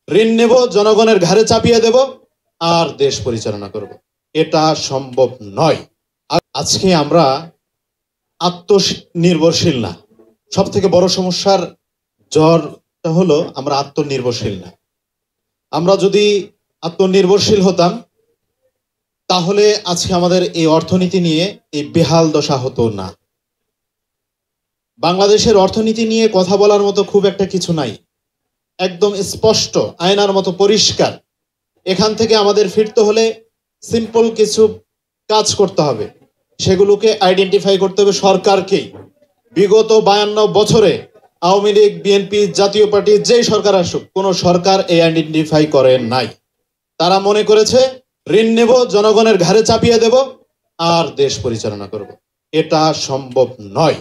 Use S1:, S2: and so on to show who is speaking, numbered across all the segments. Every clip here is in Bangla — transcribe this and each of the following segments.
S1: ঋণ নেব, জনগণের ঘাড়ে চাপিয়ে দেব, আর দেশ পরিচালনা করব। এটা সম্ভব নয়। আজকে আমরা আত্মনির্ভরশীল না। সব থেকে বড় সমস্যার জ্বরটা হলো আমরা আত্মনির্ভরশীল না। আমরা যদি আত্মনির্ভরশীল হতাম তাহলে আজকে আমাদের এই অর্থনীতি নিয়ে এই বেহাল দশা হতো না। বাংলাদেশের অর্থনীতি নিয়ে কথা বলার মতো খুব একটা কিছু নাই, একদম স্পষ্ট, আয়নার মতো পরিষ্কার। এখান থেকে আমাদের ফিরতে হলে সিম্পল কিছু কাজ করতে হবে, সেগুলোকে আইডেন্টিফাই করতে হবে সরকারকেই। বিগত 52 বছরে আওয়ামী লীগ, বিএনপি, জাতীয় পার্টি, যেই সরকার আসুক, কোনো সরকার এই আইডেন্টিফাই করে নাই। তারা মনে করেছে ঋণ নেব, জনগণের ঘাড়ে চাপিয়ে দেব, আর দেশ পরিচালনা করব। এটা সম্ভব নয়।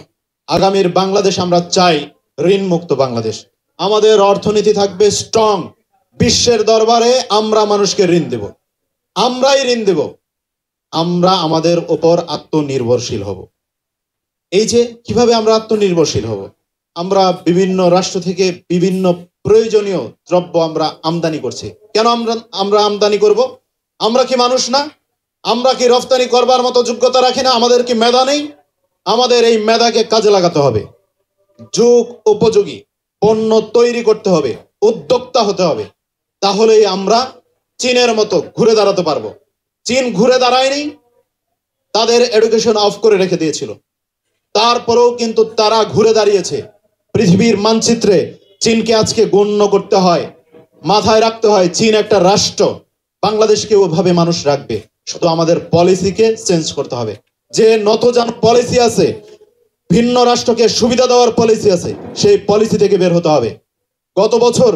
S1: আগামীর বাংলাদেশ আমরা চাই ঋণ মুক্ত বাংলাদেশ। আমাদের অর্থনীতি থাকবে স্ট্রং। বিশ্বের দরবারে আমরা মানুষকে ঋণ দেব, আমরাই ঋণ দেব। আমরা আমাদের উপর আত্মনির্ভরশীল হব। এই যে কিভাবে আমরা আত্মনির্ভরশীল হব, আমরা বিভিন্ন রাষ্ট্র থেকে বিভিন্ন প্রয়োজনীয় দ্রব্য আমরা আমদানি করছি। কেন আমরা আমদানি করব? আমরা কি মানুষ না? আমরা কি রফতানি করবার মতো যোগ্যতা রাখি না? আমাদের কি মেধা নেই? আমাদের এই মেধাকে কাজে লাগাতে হবে, যুগ উপযোগী পণ্য তৈরি করতে হবে, উদ্যোক্তা হতে হবে। তাহলেই আমরা চীনের মতো ঘুরে দাঁড়াতে পারবো। চীন ঘুরে দাঁড়ায়নি, তাদের এডুকেশন অফ করে রেখে দিয়েছিল, তারপরেও কিন্তু তারা ঘুরে দাঁড়িয়েছে। পৃথিবীর মানচিত্রে চীনকে আজকে গণ্য করতে হয়, মাথায় রাখতে হয় চীন একটা রাষ্ট্র। বাংলাদেশকে ওভাবে মানুষ রাখবে, শুধু আমাদের পলিসিকে চেঞ্জ করতে হবে। যে নতজান পলিসি আছে, ভিন্ন রাষ্ট্রকে সুবিধা দেওয়ার পলিসি আছে, সেই পলিসি থেকে বের হতে হবে। গত বছর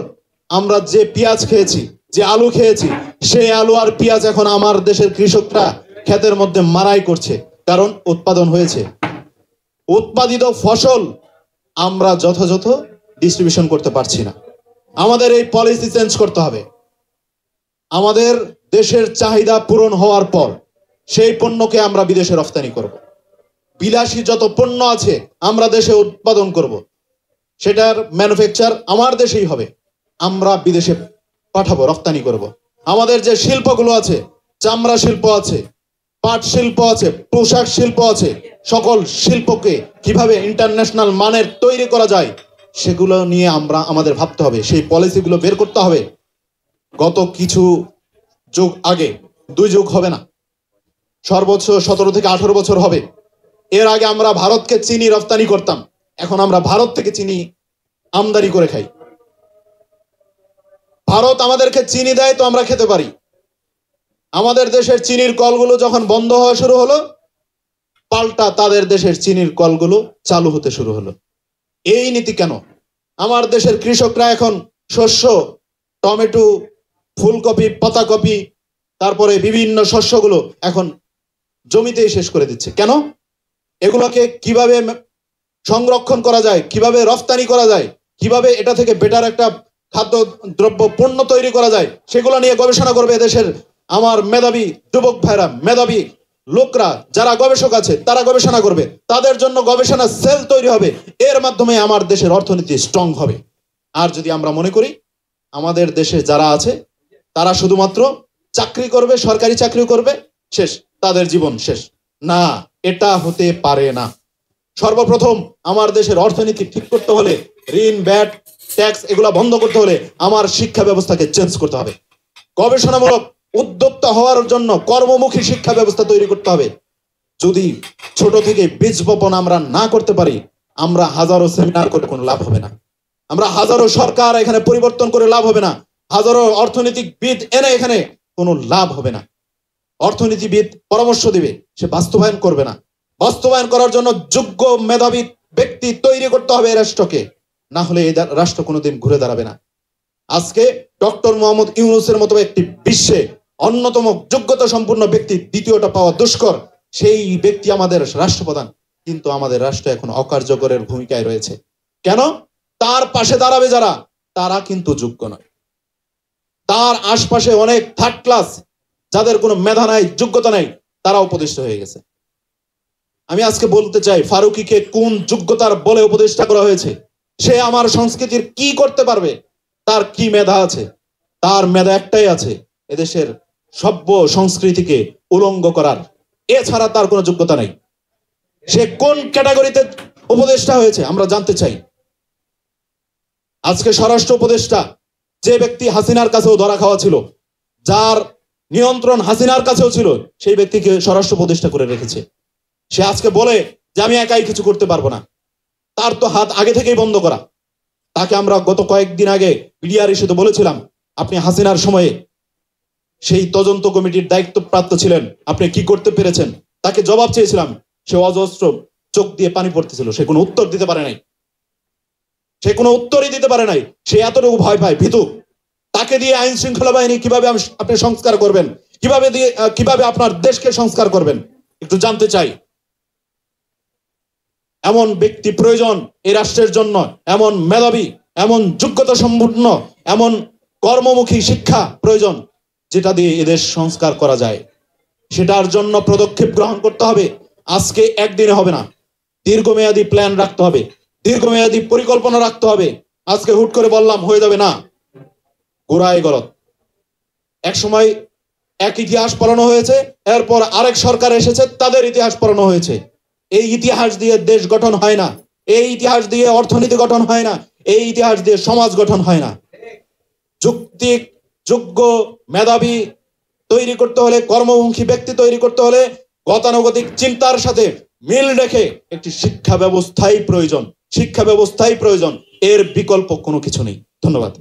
S1: আমরা যে পেঁয়াজ খেয়েছি, যে আলু খেয়েছি, সেই আলু আর পেঁয়াজ এখন আমার দেশের কৃষকরা ক্ষেতের মধ্যে মারাই করছে, কারণ উৎপাদন হয়েছে। উৎপাদিত ফসল আমরা যথাযথ ডিস্ট্রিবিউশন করতে পারছি না। আমাদের এই পলিসি চেঞ্জ করতে হবে। আমাদের দেশের চাহিদা পূরণ হওয়ার পর সেই পণ্যকে আমরা বিদেশে রফতানি করব। বিলাসী যত পণ্য আছে আমরা দেশে উৎপাদন করব, সেটার ম্যানুফ্যাকচার আমার দেশেই হবে, আমরা বিদেশে পাঠাবো, রফতানি করব। আমাদের যে শিল্পগুলো আছে, চামড়া শিল্প আছে, পাট শিল্প আছে, পোশাক শিল্প আছে, সকল শিল্পকে কিভাবে ইন্টারন্যাশনাল মানের তৈরি করা যায় সেগুলো নিয়ে আমাদের ভাবতে হবে, সেই পলিসিগুলো বের করতে হবে। গত কিছু যুগ আগে, 2 যুগ হবে না, সর্বোচ্চ 17 থেকে 18 বছর হবে, এর আগে আমরা ভারতকে চিনি রফতানি করতাম, এখন আমরা ভারত থেকে চিনি আমদানি করে খাই। ভারত আমাদেরকে চিনি দেয় তো আমরা খেতে পারি। আমাদের দেশের চিনির কলগুলো যখন বন্ধ হওয়া শুরু হলো, পাল্টা তাদের দেশের চিনির কলগুলো চালু হতে শুরু হলো। এই নীতি কেন? আমার দেশের কৃষকরা এখন শস্য, টমেটো, ফুলকপি, পাতাকপি, তারপরে বিভিন্ন শস্যগুলো এখন জমিতেই শেষ করে দিচ্ছে। কেন? এগুলোকে কিভাবে সংরক্ষণ করা যায়, কিভাবে রফতানি করা যায়, কিভাবে এটা থেকে বেটার একটা খাদ্য দ্রব্য পণ্য তৈরি করা যায়, সেগুলো নিয়ে গবেষণা করবে দেশের আমার মেধাবী যুবক ভাইরা, মেধাবী লোকরা, যারা গবেষক আছে তারা গবেষণা করবে। তাদের জন্য গবেষণা সেল তৈরি হবে, এর মাধ্যমে আমার দেশের অর্থনীতি স্ট্রং হবে। আর যদি আমরা মনে করি আমাদের দেশে যারা আছে তারা শুধুমাত্র চাকরি করবে, সরকারি চাকরি করবে, শেষ, তাদের জীবন শেষ, না, এটা হতে পারে না। সর্বপ্রথম আমার দেশের অর্থনীতি ঠিক করতে হলে ঋণ, ব্যাট, ট্যাক্স এগুলা বন্ধ করতে হলে আমার শিক্ষা ব্যবস্থাকে চেঞ্জ করতে হবে। গবেষণামূলক উদ্যোক্তা হওয়ার জন্য কর্মমুখী শিক্ষা ব্যবস্থা তৈরি করতে হবে। যদি ছোট থেকে বীজ বপন আমরা না করতে পারি, আমরা হাজারো সেমিনার করে কোনো লাভ হবে না, আমরা হাজারো সরকার এখানে পরিবর্তন করে লাভ হবে না, হাজারো অর্থনীতিবিদ এনে এখানে কোনো লাভ হবে না। অর্থনীতিবিদ পরামর্শ দিবে, সে বাস্তবায়ন করবে না। বাস্তবায়ন করার জন্য যোগ্য মেধাবী ব্যক্তি তৈরি করতে হবে এই রাষ্ট্রকে, না হলে এই রাষ্ট্র কোনোদিন ঘুরে দাঁড়াবে না। আজকে ডক্টর মোহাম্মদ ইউনূসের মতো একটি বিশ্বে অন্যতম যোগ্যতা সম্পন্ন ব্যক্তি, দ্বিতীয়টা পাওয়া দুষ্কর, সেই ব্যক্তি আমাদের রাষ্ট্রপ্রধান, কিন্তু আমাদের রাষ্ট্র এখন অকার্যকরের ভূমিকায় রয়েছে। কেন? তার পাশে দাঁড়াবে যারা, তারা কিন্তু যোগ্য নয়। তার আশপাশে অনেক থার্ড ক্লাস, যাদের কোনো মেধা নাই, যোগ্যতা নাই, তারা উপদেষ্টা হয়ে গেছে। আমি আজকে বলতে চাই, ফারুকীকে কোন যোগ্যতার বলে উপদেষ্টা করা হয়েছে? সে আমার সংস্কৃতির কি করতে পারবে? তার কি মেধা আছে? তার মেধা একটাই আছে, এদেশের সভ্য সংস্কৃতিকে উলঙ্গ করার, এছাড়া তার কোনো যোগ্যতা নাই। সে কোন ক্যাটাগরিতে উপদেষ্টা হয়েছে আমরা জানতে চাই। আজকে স্বরাষ্ট্র উপদেষ্টা যে ব্যক্তি হাসিনার কাছেও ধরা খাওয়া ছিল, যার নিয়ন্ত্রণ হাসিনার কাছেও ছিল, সেই ব্যক্তিকে স্বরাষ্ট্র উপদেষ্টা করে রেখেছে। সে আজকে বলে যে আমি একাই কিছু করতে পারবো না। তার তো হাত আগে থেকেই বন্ধ করা। তাকে আমরা গত কয়েকদিন আগে বিডিআর ইস্যুতে বলেছিলাম, আপনি হাসিনার সময়ে সেই তদন্ত কমিটির দায়িত্বপ্রাপ্ত ছিলেন, আপনি কি করতে পেরেছেন? তাকে জবাব চেয়েছিলাম, সে অজস্র চোখ দিয়ে পানি পড়তেছিল, সে কোনো উত্তর দিতে পারে নাই। সে কোনো উত্তরই দিতে পারে নাই। সে এতটুকু ভয় পায়, ভীতু। তাকে দিয়ে আইন শৃঙ্খলা বাহিনী কিভাবে আপনি সংস্কার করবেন, কিভাবে আপনার দেশকে সংস্কার করবেন, একটু জানতে চাই। এমন ব্যক্তি প্রয়োজন এই রাষ্ট্রের জন্য, এমন মেধাবী, এমন যোগ্যতা সম্পন্ন, এমন কর্মমুখী শিক্ষা প্রয়োজন, যেটা দিয়ে এদেশ সংস্কার করা যায়। সেটার জন্য পদক্ষেপ গ্রহণ করতে হবে। আজকে একদিনে হবে না, দীর্ঘমেয়াদী প্ল্যান রাখতে হবে, দীর্ঘমেয়াদী পরিকল্পনা রাখতে হবে। আজকে হুট করে বললাম হয়ে যাবে না, গোড়ায় গলত। এক সময় এক ইতিহাস পড়ানো হয়েছে, এরপর আরেক সরকার এসেছে, তাদের ইতিহাস পড়ানো হয়েছে। এই ইতিহাস দিয়ে দেশ গঠন হয় না, এই ইতিহাস দিয়ে অর্থনীতি গঠন হয় না, এই ইতিহাস দিয়ে সমাজ গঠন হয় না। যুক্তিক, যোগ্য, মেধাবী তৈরি করতে হলে, কর্মমুখী ব্যক্তি তৈরি করতে হলে গতানুগতিক চিন্তার সাথে মিল রেখে একটি শিক্ষা ব্যবস্থাই প্রয়োজন। শিক্ষা ব্যবস্থাই প্রয়োজন, এর বিকল্প কোনো কিছু নেই। ধন্যবাদ।